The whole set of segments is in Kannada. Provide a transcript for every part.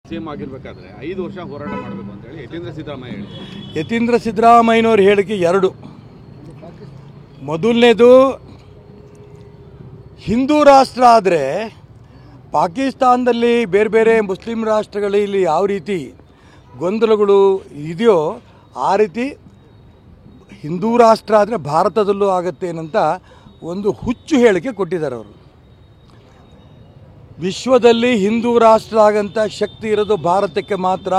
ಸಿಎಂ ಆಗಿರಬೇಕಾದ್ರೆ 5 ವರ್ಷ ಹೋರಾಟ ಮಾಡಬೇಕು ಅಂತ ಹೇಳಿ ಯತೀಂದ್ರ ಸಿದ್ದರಾಮಯ್ಯ ಹೇಳಿ. ಯತೀಂದ್ರ ಸಿದ್ದರಾಮಯ್ಯನವ್ರ ಹೇಳಿಕೆ ಎರಡು. ಮೊದಲನೇದು, ಹಿಂದೂ ರಾಷ್ಟ್ರ ಆದರೆ ಪಾಕಿಸ್ತಾನದಲ್ಲಿ ಬೇರೆ ಬೇರೆ ಮುಸ್ಲಿಂ ರಾಷ್ಟ್ರಗಳಲ್ಲಿ ಯಾವ ರೀತಿ ಗೊಂದಲಗಳು ಇದೆಯೋ ಆ ರೀತಿ ಹಿಂದೂ ರಾಷ್ಟ್ರ ಆದರೆ ಭಾರತದಲ್ಲೂ ಆಗುತ್ತೆ ಏನಂತ ಒಂದು ಹುಚ್ಚು ಹೇಳಿಕೆ ಕೊಟ್ಟಿದ್ದಾರೆ ಅವರು. ವಿಶ್ವದಲ್ಲಿ ಹಿಂದೂ ರಾಷ್ಟ್ರ ಆಗಂಥ ಶಕ್ತಿ ಇರೋದು ಭಾರತಕ್ಕೆ ಮಾತ್ರ.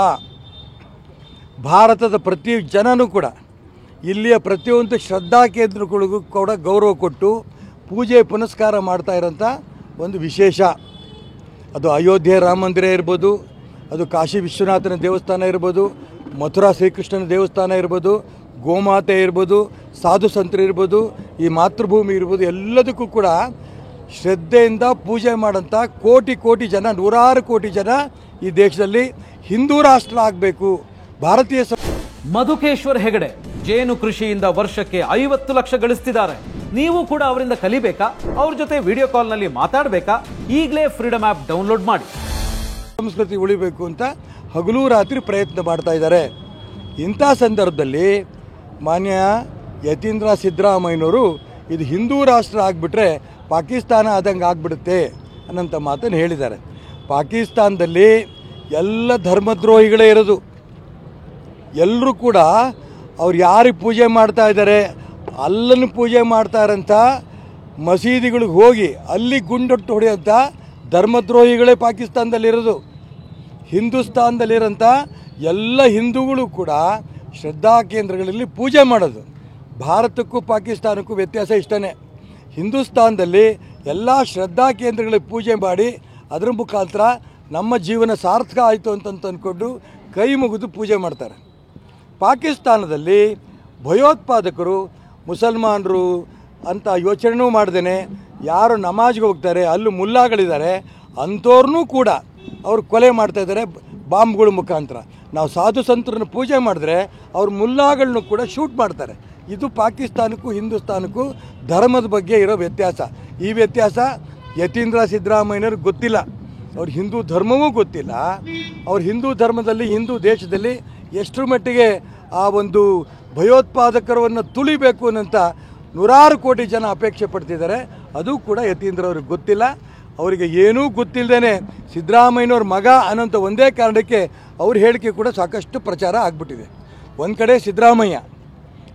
ಭಾರತದ ಪ್ರತಿ ಜನನೂ ಕೂಡ ಇಲ್ಲಿಯ ಪ್ರತಿಯೊಂದು ಶ್ರದ್ಧಾ ಕೇಂದ್ರಗಳಿಗೂ ಕೂಡ ಗೌರವ ಕೊಟ್ಟು ಪೂಜೆ ಪುನಸ್ಕಾರ ಮಾಡ್ತಾ ಇರೋಂಥ ಒಂದು ವಿಶೇಷ. ಅದು ಅಯೋಧ್ಯೆ ರಾಮ ಮಂದಿರ ಇರ್ಬೋದು, ಅದು ಕಾಶಿ ವಿಶ್ವನಾಥನ ದೇವಸ್ಥಾನ ಇರ್ಬೋದು, ಮಥುರಾ ಶ್ರೀಕೃಷ್ಣನ ದೇವಸ್ಥಾನ ಇರ್ಬೋದು, ಗೋಮಾತೆ ಇರ್ಬೋದು, ಸಾಧು ಸಂತರು ಇರ್ಬೋದು, ಈ ಮಾತೃಭೂಮಿ ಇರ್ಬೋದು, ಎಲ್ಲದಕ್ಕೂ ಕೂಡ ಶ್ರದ್ಧೆಯಿಂದ ಪೂಜೆ ಮಾಡೋಂಥ ಕೋಟಿ ಕೋಟಿ ಜನ, ನೂರಾರು ಕೋಟಿ ಜನ ಈ ದೇಶದಲ್ಲಿ ಹಿಂದೂ ರಾಷ್ಟ್ರ ಆಗಬೇಕು. ಭಾರತೀಯ ಮಧುಕೇಶ್ವರ್ ಹೆಗಡೆ ಜೇನು ಕೃಷಿಯಿಂದ ವರ್ಷಕ್ಕೆ 50 ಲಕ್ಷ ಗಳಿಸ್ತಿದ್ದಾರೆ. ನೀವು ಕೂಡ ಅವರಿಂದ ಕಲಿಬೇಕಾ? ಅವ್ರ ಜೊತೆ ವಿಡಿಯೋ ಕಾಲ್ನಲ್ಲಿ ಮಾತಾಡಬೇಕಾ? ಈಗಲೇ ಫ್ರೀಡಮ್ ಆ್ಯಪ್ ಡೌನ್ಲೋಡ್ ಮಾಡಿ. ಸಂಸ್ಕೃತಿ ಉಳಿಬೇಕು ಅಂತ ಹಗಲು ರಾತ್ರಿ ಪ್ರಯತ್ನ ಮಾಡ್ತಾ ಇದ್ದಾರೆ. ಇಂಥ ಸಂದರ್ಭದಲ್ಲಿ ಮಾನ್ಯ ಯತೀಂದ್ರ ಸಿದ್ದರಾಮಯ್ಯನವರು ಇದು ಹಿಂದೂ ರಾಷ್ಟ್ರ ಆಗಿಬಿಟ್ರೆ ಪಾಕಿಸ್ತಾನ ಆದಂಗೆ ಆಗಿಬಿಡುತ್ತೆ ಅನ್ನೋಂಥ ಮಾತನ್ನು ಹೇಳಿದ್ದಾರೆ. ಪಾಕಿಸ್ತಾನದಲ್ಲಿ ಎಲ್ಲ ಧರ್ಮದ್ರೋಹಿಗಳೇ ಇರೋದು. ಎಲ್ಲರೂ ಕೂಡ ಅವ್ರು ಯಾರಿಗೆ ಪೂಜೆ ಮಾಡ್ತಾ ಇದ್ದಾರೆ ಅಲ್ಲನ್ನು ಪೂಜೆ ಮಾಡ್ತಾ ಇರೋಂಥ ಮಸೀದಿಗಳಿಗೆ ಹೋಗಿ ಅಲ್ಲಿ ಗುಂಡೊಟ್ಟು ಹೊಡೆಯೋಂಥ ಧರ್ಮದ್ರೋಹಿಗಳೇ ಪಾಕಿಸ್ತಾನದಲ್ಲಿರೋದು. ಹಿಂದೂಸ್ತಾನದಲ್ಲಿರೋಂಥ ಎಲ್ಲ ಹಿಂದೂಗಳು ಕೂಡ ಶ್ರದ್ಧಾ ಕೇಂದ್ರಗಳಲ್ಲಿ ಪೂಜೆ ಮಾಡೋದು. ಭಾರತಕ್ಕೂ ಪಾಕಿಸ್ತಾನಕ್ಕೂ ವ್ಯತ್ಯಾಸ ಇಷ್ಟೇ. ಹಿಂದೂಸ್ತಾನದಲ್ಲಿ ಎಲ್ಲ ಶ್ರದ್ಧಾ ಕೇಂದ್ರಗಳಿಗೆ ಪೂಜೆ ಮಾಡಿ ಅದರ ಮುಖಾಂತರ ನಮ್ಮ ಜೀವನ ಸಾರ್ಥಕ ಆಯಿತು ಅಂತ ಅಂದ್ಕೊಂಡು ಕೈ ಮುಗಿದು ಪೂಜೆ ಮಾಡ್ತಾರೆ. ಪಾಕಿಸ್ತಾನದಲ್ಲಿ ಭಯೋತ್ಪಾದಕರು ಮುಸಲ್ಮಾನರು ಅಂತ ಯೋಚನೆಯೂ ಮಾಡ್ದೇ ಯಾರು ನಮಾಜ್ಗೆ ಹೋಗ್ತಾರೆ, ಅಲ್ಲೂ ಮುಲ್ಲಾಗಳಿದ್ದಾರೆ, ಅಂಥವ್ರನ್ನೂ ಕೂಡ ಅವ್ರು ಕೊಲೆ ಮಾಡ್ತಾಯಿದ್ದಾರೆ ಬಾಂಬ್ಗಳ ಮುಖಾಂತರ. ನಾವು ಸಾಧು ಸಂತರನ್ನು ಪೂಜೆ ಮಾಡಿದ್ರೆ ಅವ್ರ ಮುಲ್ಲಾಗಳನ್ನೂ ಕೂಡ ಶೂಟ್ ಮಾಡ್ತಾರೆ. ಇದು ಪಾಕಿಸ್ತಾನಕ್ಕೂ ಹಿಂದೂಸ್ತಾನಕ್ಕೂ ಧರ್ಮದ ಬಗ್ಗೆ ಇರೋ ವ್ಯತ್ಯಾಸ. ಈ ವ್ಯತ್ಯಾಸ ಯತೀಂದ್ರ ಸಿದ್ದರಾಮಯ್ಯನವ್ರಿಗೆ ಗೊತ್ತಿಲ್ಲ. ಅವ್ರ ಹಿಂದೂ ಧರ್ಮವೂ ಗೊತ್ತಿಲ್ಲ. ಅವ್ರ ಹಿಂದೂ ಧರ್ಮದಲ್ಲಿ, ಹಿಂದೂ ದೇಶದಲ್ಲಿ ಎಷ್ಟರ ಮಟ್ಟಿಗೆ ಆ ಒಂದು ಭಯೋತ್ಪಾದಕರವನ್ನು ತುಳಿಬೇಕು ಅನ್ನೋಂಥ ನೂರಾರು ಕೋಟಿ ಜನ ಅಪೇಕ್ಷೆ ಪಡ್ತಿದ್ದಾರೆ. ಅದು ಕೂಡ ಯತೀಂದ್ರ ಅವ್ರಿಗೆ ಗೊತ್ತಿಲ್ಲ. ಅವರಿಗೆ ಏನೂ ಗೊತ್ತಿಲ್ಲದೇ ಸಿದ್ದರಾಮಯ್ಯನವ್ರ ಮಗ ಅನ್ನೋಂಥ ಒಂದೇ ಕಾರಣಕ್ಕೆ ಅವ್ರ ಹೇಳಿಕೆ ಕೂಡ ಸಾಕಷ್ಟು ಪ್ರಚಾರ ಆಗಿಬಿಟ್ಟಿದೆ. ಒಂದು ಕಡೆ ಸಿದ್ದರಾಮಯ್ಯ,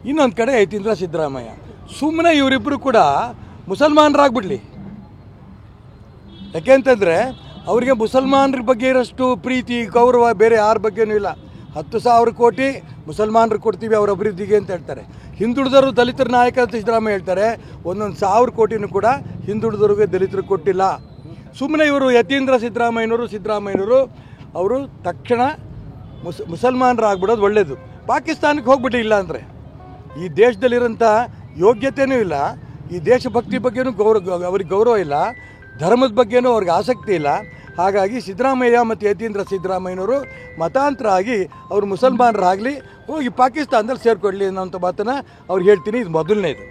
ಇನ್ನೊಂದು ಕಡೆ ಯತೀಂದ್ರ ಸಿದ್ದರಾಮಯ್ಯ. ಸುಮ್ಮನೆ ಇವರಿಬ್ಬರು ಕೂಡ ಮುಸಲ್ಮಾನರಾಗ್ಬಿಡ್ಲಿ. ಯಾಕೆಂತಂದರೆ ಅವರಿಗೆ ಮುಸಲ್ಮಾನರ ಬಗ್ಗೆ ಇರೋಷ್ಟು ಪ್ರೀತಿ ಗೌರವ ಬೇರೆ ಯಾರ ಬಗ್ಗೆನೂ ಇಲ್ಲ. 10,000 ಕೋಟಿ ಮುಸಲ್ಮಾನರು ಕೊಡ್ತೀವಿ ಅವ್ರ ಅಭಿವೃದ್ಧಿಗೆ ಅಂತ ಹೇಳ್ತಾರೆ. ಹಿಂದುಳಿದವರು ದಲಿತರ ನಾಯಕ ಅಂತ ಸಿದ್ದರಾಮಯ್ಯ ಹೇಳ್ತಾರೆ. 1,1,000 ಕೋಟಿನೂ ಕೂಡ ಹಿಂದುಳಿದವ್ರಿಗೆ ದಲಿತರು ಕೊಟ್ಟಿಲ್ಲ. ಸುಮ್ಮನೆ ಇವರು ಯತೀಂದ್ರ ಸಿದ್ದರಾಮಯ್ಯನವರು ಅವರು ತಕ್ಷಣ ಮುಸಲ್ಮಾನರಾಗ್ಬಿಡೋದು ಒಳ್ಳೆಯದು. ಪಾಕಿಸ್ತಾನಕ್ಕೆ ಹೋಗ್ಬಿಟ್ಟು ಇಲ್ಲ ಅಂದರೆ ಈ ದೇಶದಲ್ಲಿರೋಂಥ ಯೋಗ್ಯತೆಯೂ ಇಲ್ಲ, ಈ ದೇಶಭಕ್ತಿ ಬಗ್ಗೆನೂ ಅವ್ರಿಗೆ ಗೌರವ ಇಲ್ಲ, ಧರ್ಮದ ಬಗ್ಗೆನೂ ಅವ್ರಿಗೆ ಆಸಕ್ತಿ ಇಲ್ಲ. ಹಾಗಾಗಿ ಸಿದ್ದರಾಮಯ್ಯ ಮತ್ತು ಯತೀಂದ್ರ ಸಿದ್ದರಾಮಯ್ಯನವರು ಮತಾಂತರ ಆಗಿ ಅವರು ಮುಸಲ್ಮಾನರಾಗಲಿ ಹೋಗಿ ಪಾಕಿಸ್ತಾನದಲ್ಲಿ ಸೇರಿಕೊಳ್ಳಿ ಅನ್ನೋಂಥ ಮಾತನ್ನು ಅವ್ರು ಹೇಳ್ತೀನಿ. ಇದು ಮೊದಲನೇದು.